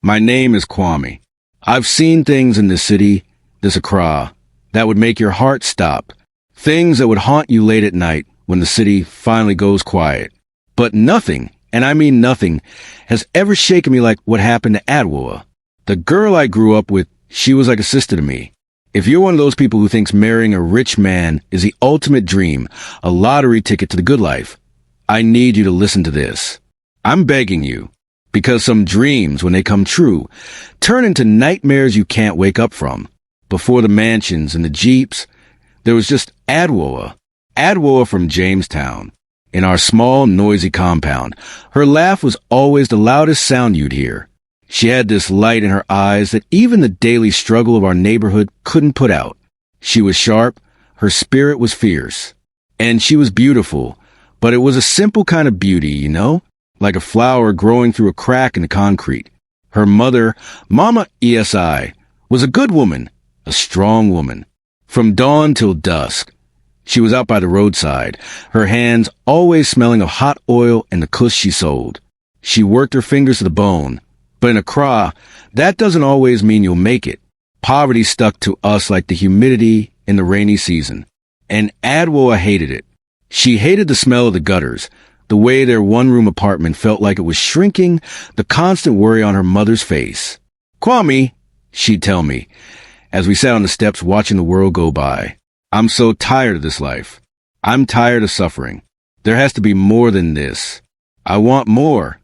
My name is Kwame. I've seen things in this city, this Accra, that would make your heart stop. Things that would haunt you late at night when the city finally goes quiet. But nothing, and I mean nothing, has ever shaken me like what happened to Adwoa. The girl I grew up with, she was like a sister to me. If you're one of those people who thinks marrying a rich man is the ultimate dream, a lottery ticket to the good life, I need you to listen to this. I'm begging you, because some dreams, when they come true, turn into nightmares you can't wake up from. Before the mansions and the jeeps, there was just Adwoa from Jamestown. In our small, noisy compound, her laugh was always the loudest sound you'd hear. She had this light in her eyes that even the daily struggle of our neighborhood couldn't put out. She was sharp, her spirit was fierce, and she was beautiful, but it was a simple kind of beauty, you know? Like a flower growing through a crack in the concrete. Her mother, Mama ESI, was a good woman, a strong woman. From dawn till dusk, she was out by the roadside, her hands always smelling of hot oil and the kush she sold. She worked her fingers to the bone, but in Accra, that doesn't always mean you'll make it. Poverty stuck to us like the humidity in the rainy season. And Adwoa hated it. She hated the smell of the gutters, the way their one-room apartment felt like it was shrinking, the constant worry on her mother's face. "Kwame," she'd tell me, as we sat on the steps watching the world go by, "I'm so tired of this life. I'm tired of suffering. There has to be more than this. I want more."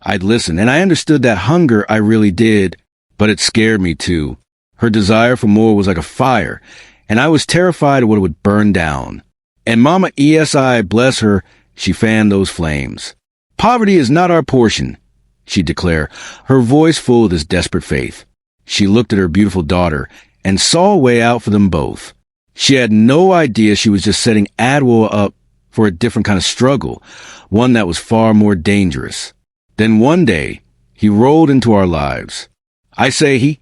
I'd listen, and I understood that hunger, I really did, but it scared me too. Her desire for more was like a fire, and I was terrified of what it would burn down. And Mama ESI, bless her, she fanned those flames. "Poverty is not our portion," she'd declare, her voice full of this desperate faith. She looked at her beautiful daughter and saw a way out for them both. She had no idea she was just setting Adwoa up for a different kind of struggle, one that was far more dangerous. Then one day, he rolled into our lives. I say he,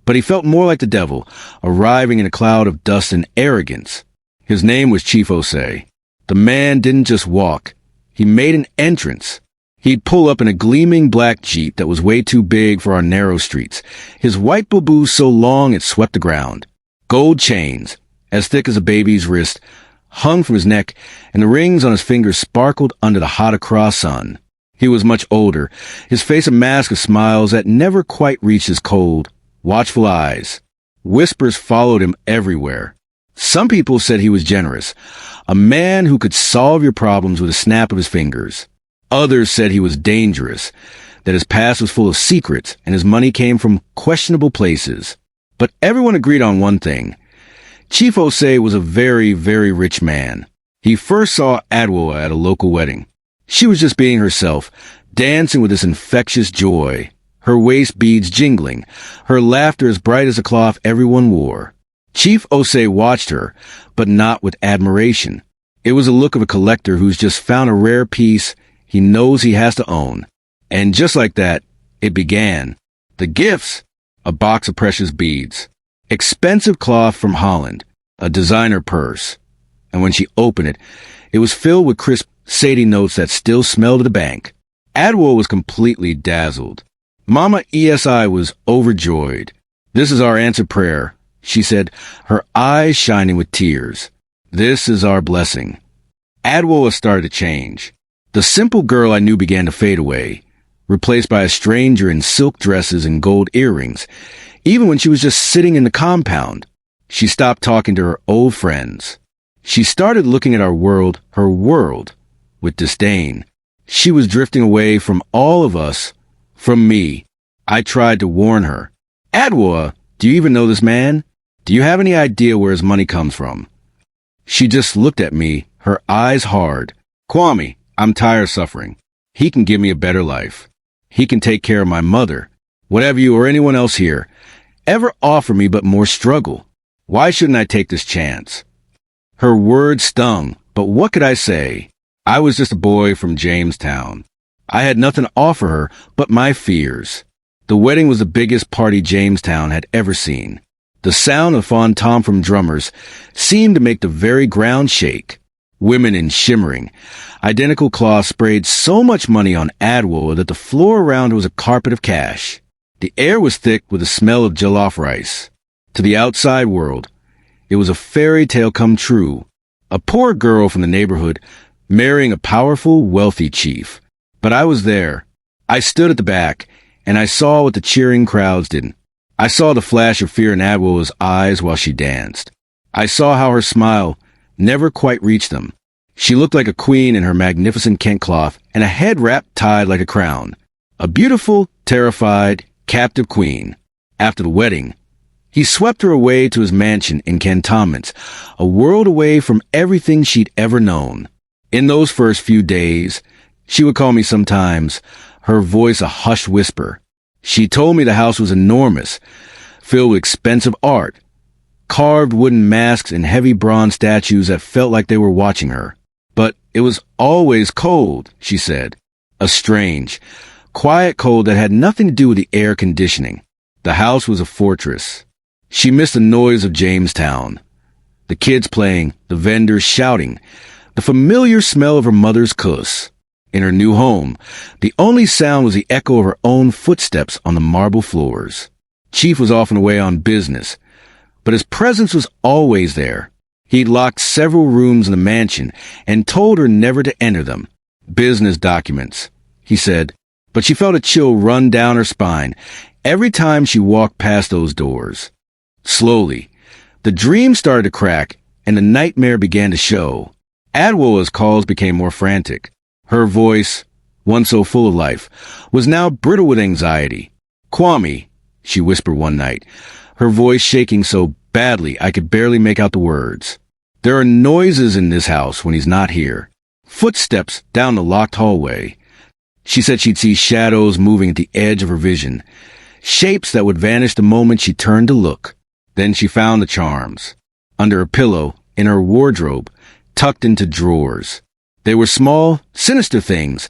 but he felt more like the devil, arriving in a cloud of dust and arrogance. His name was Chief Osei. The man didn't just walk. He made an entrance. He'd pull up in a gleaming black Jeep that was way too big for our narrow streets, his white boo-boo so long it swept the ground. Gold chains, as thick as a baby's wrist, hung from his neck, and the rings on his fingers sparkled under the hot Accra sun. He was much older, his face a mask of smiles that never quite reached his cold, watchful eyes. Whispers followed him everywhere. Some people said he was generous, a man who could solve your problems with a snap of his fingers. Others said he was dangerous, that his past was full of secrets and his money came from questionable places. But everyone agreed on one thing. Chief Osei was a very, very rich man. He first saw Adwoa at a local wedding. She was just being herself, dancing with this infectious joy, her waist beads jingling, her laughter as bright as the cloth everyone wore. Chief Osei watched her, but not with admiration. It was a look of a collector who's just found a rare piece he knows he has to own. And just like that, it began. The gifts, a box of precious beads, expensive cloth from Holland, a designer purse. And when she opened it, it was filled with crisp Sadie notes that still smelled of the bank. Adwoa was completely dazzled. Mama ESI was overjoyed. "This is our answered prayer," she said, her eyes shining with tears. "This is our blessing." Adwoa started to change. The simple girl I knew began to fade away, replaced by a stranger in silk dresses and gold earrings, even when she was just sitting in the compound. She stopped talking to her old friends. She started looking at our world, her world, with disdain. She was drifting away from all of us, from me. I tried to warn her. "Adwoa, do you even know this man? Do you have any idea where his money comes from?" She just looked at me, her eyes hard. "Kwame, I'm tired of suffering. He can give me a better life. He can take care of my mother. Whatever you or anyone else here ever offer me but more struggle. Why shouldn't I take this chance?" Her words stung, but what could I say? I was just a boy from Jamestown. I had nothing to offer her but my fears. The wedding was the biggest party Jamestown had ever seen. The sound of tom from drummers seemed to make the very ground shake. Women in shimmering, identical cloth sprayed so much money on Adwoa that the floor around was a carpet of cash. The air was thick with the smell of jollof rice. To the outside world, it was a fairy tale come true. A poor girl from the neighborhood marrying a powerful, wealthy chief. But I was there. I stood at the back, and I saw what the cheering crowds didn't. I saw the flash of fear in Adwoa's eyes while she danced. I saw how her smile never quite reached them. She looked like a queen in her magnificent Kent cloth and a head wrapped tied like a crown. A beautiful, terrified, captive queen. After the wedding, he swept her away to his mansion in cantonments, a world away from everything she'd ever known. In those first few days, she would call me sometimes, her voice a hushed whisper. She told me the house was enormous, filled with expensive art, carved wooden masks and heavy bronze statues that felt like they were watching her. But it was always cold, she said. A strange, quiet cold that had nothing to do with the air conditioning. The house was a fortress. She missed the noise of Jamestown, the kids playing, the vendors shouting, the familiar smell of her mother's kuss. In her new home, the only sound was the echo of her own footsteps on the marble floors. Chief was often away on business, but his presence was always there. He'd locked several rooms in the mansion and told her never to enter them. Business documents, he said, but she felt a chill run down her spine every time she walked past those doors. Slowly, the dream started to crack and the nightmare began to show. Adwoa's calls became more frantic. Her voice, once so full of life, was now brittle with anxiety. "Kwame," she whispered one night, her voice shaking so badly I could barely make out the words. "There are noises in this house when he's not here. Footsteps down the locked hallway." She said she'd see shadows moving at the edge of her vision, shapes that would vanish the moment she turned to look. Then she found the charms, under her pillow, in her wardrobe, tucked into drawers. They were small, sinister things,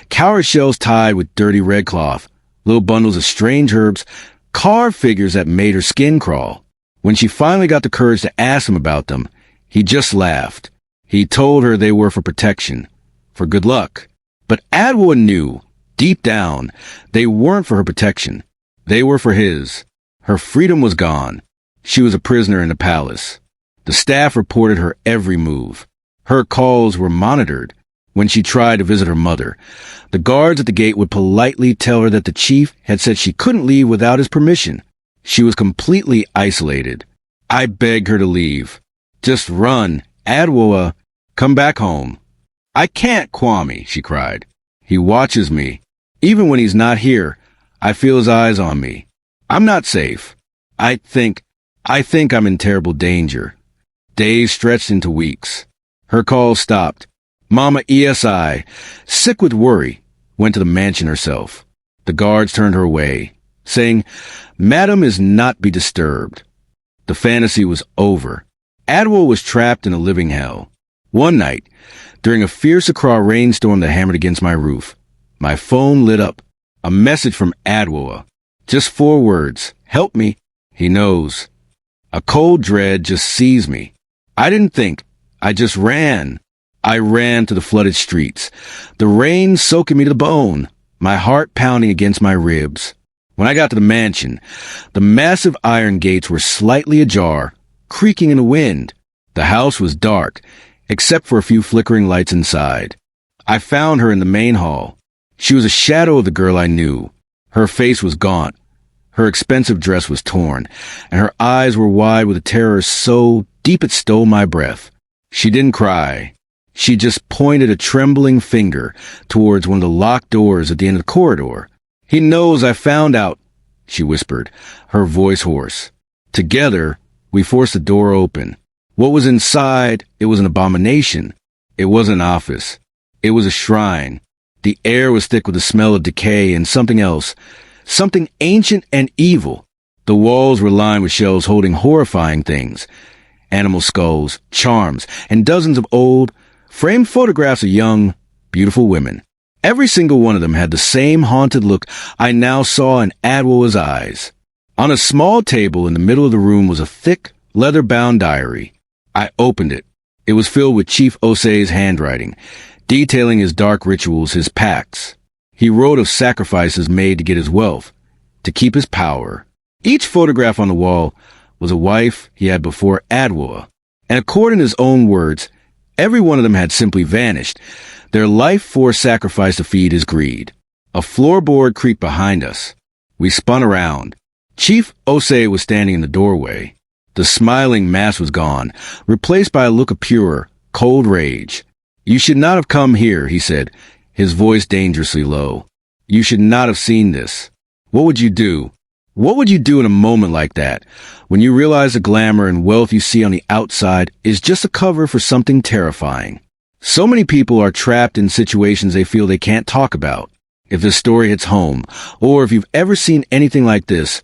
cowrie shells tied with dirty red cloth, little bundles of strange herbs, carved figures that made her skin crawl. When she finally got the courage to ask him about them, he just laughed. He told her they were for protection, for good luck. But Adwoa knew, deep down, they weren't for her protection. They were for his. Her freedom was gone. She was a prisoner in the palace. The staff reported her every move. Her calls were monitored. When she tried to visit her mother, the guards at the gate would politely tell her that the chief had said she couldn't leave without his permission. She was completely isolated. I begged her to leave. "Just run, Adwoa, come back home." "I can't, Kwame," she cried. "He watches me. Even when he's not here, I feel his eyes on me. I'm not safe. I think I'm in terrible danger." Days stretched into weeks. Her calls stopped. Mama ESI, sick with worry, went to the mansion herself. The guards turned her away, saying, "Madam is not be disturbed." The fantasy was over. Adwoa was trapped in a living hell. One night, during a fierce Accra rainstorm that hammered against my roof, my phone lit up. A message from Adwoa. Just 4 words. "Help me." He knows. A cold dread just seized me. I didn't think. I just ran. I ran to the flooded streets, the rain soaking me to the bone, my heart pounding against my ribs. When I got to the mansion, the massive iron gates were slightly ajar, creaking in the wind. The house was dark, except for a few flickering lights inside. I found her in the main hall. She was a shadow of the girl I knew. Her face was gaunt. Her expensive dress was torn, and her eyes were wide with a terror so deep it stole my breath. She didn't cry. She just pointed a trembling finger towards one of the locked doors at the end of the corridor. "He knows I found out," she whispered, her voice hoarse. Together, we forced the door open. What was inside, it was an abomination. It wasn't an office. It was a shrine. The air was thick with the smell of decay and something else, something ancient and evil. The walls were lined with shelves holding horrifying things. Animal skulls, charms, and dozens of old, framed photographs of young, beautiful women. Every single one of them had the same haunted look I now saw in Adwoa's eyes. On a small table in the middle of the room was a thick, leather-bound diary. I opened it. It was filled with Chief Osei's handwriting, detailing his dark rituals, his pacts. He wrote of sacrifices made to get his wealth, to keep his power. Each photograph on the wall was a wife he had before Adwoa, and according to his own words, every one of them had simply vanished, their life force sacrificed to feed his greed. A floorboard creaked behind us. We spun around. Chief Osei was standing in the doorway. The smiling mask was gone, replaced by a look of pure, cold rage. "You should not have come here," he said, his voice dangerously low. "You should not have seen this. What would you do? What would you do in a moment like that, when you realize the glamour and wealth you see on the outside is just a cover for something terrifying?" So many people are trapped in situations they feel they can't talk about. If this story hits home, or if you've ever seen anything like this,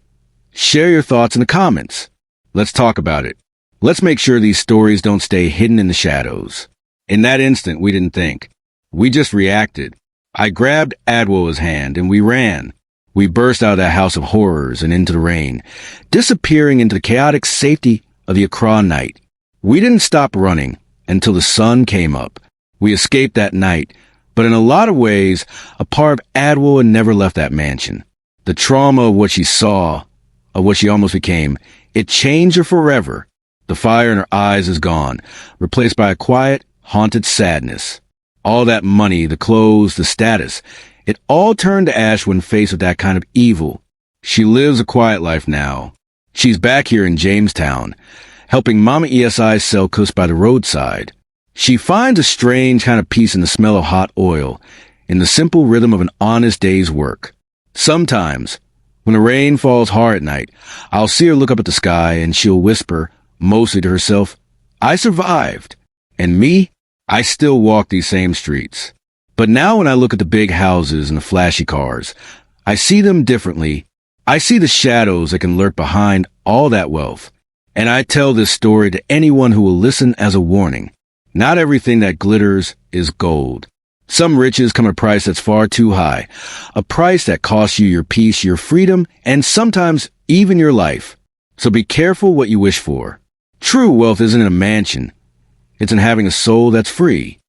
share your thoughts in the comments. Let's talk about it. Let's make sure these stories don't stay hidden in the shadows. In that instant, we didn't think. We just reacted. I grabbed Adwoa's hand and we ran. We burst out of that house of horrors and into the rain, disappearing into the chaotic safety of the Accra night. We didn't stop running until the sun came up. We escaped that night, but in a lot of ways, a part of Adwoa never left that mansion. The trauma of what she saw, of what she almost became, it changed her forever. The fire in her eyes is gone, replaced by a quiet, haunted sadness. All that money, the clothes, the status, it all turned to ash when faced with that kind of evil. She lives a quiet life now. She's back here in Jamestown, helping Mama ESI sell kush by the roadside. She finds a strange kind of peace in the smell of hot oil, in the simple rhythm of an honest day's work. Sometimes, when the rain falls hard at night, I'll see her look up at the sky and she'll whisper, mostly to herself, "I survived." And me, I still walk these same streets. But now when I look at the big houses and the flashy cars, I see them differently. I see the shadows that can lurk behind all that wealth. And I tell this story to anyone who will listen as a warning. Not everything that glitters is gold. Some riches come at a price that's far too high, a price that costs you your peace, your freedom, and sometimes even your life. So be careful what you wish for. True wealth isn't in a mansion. It's in having a soul that's free.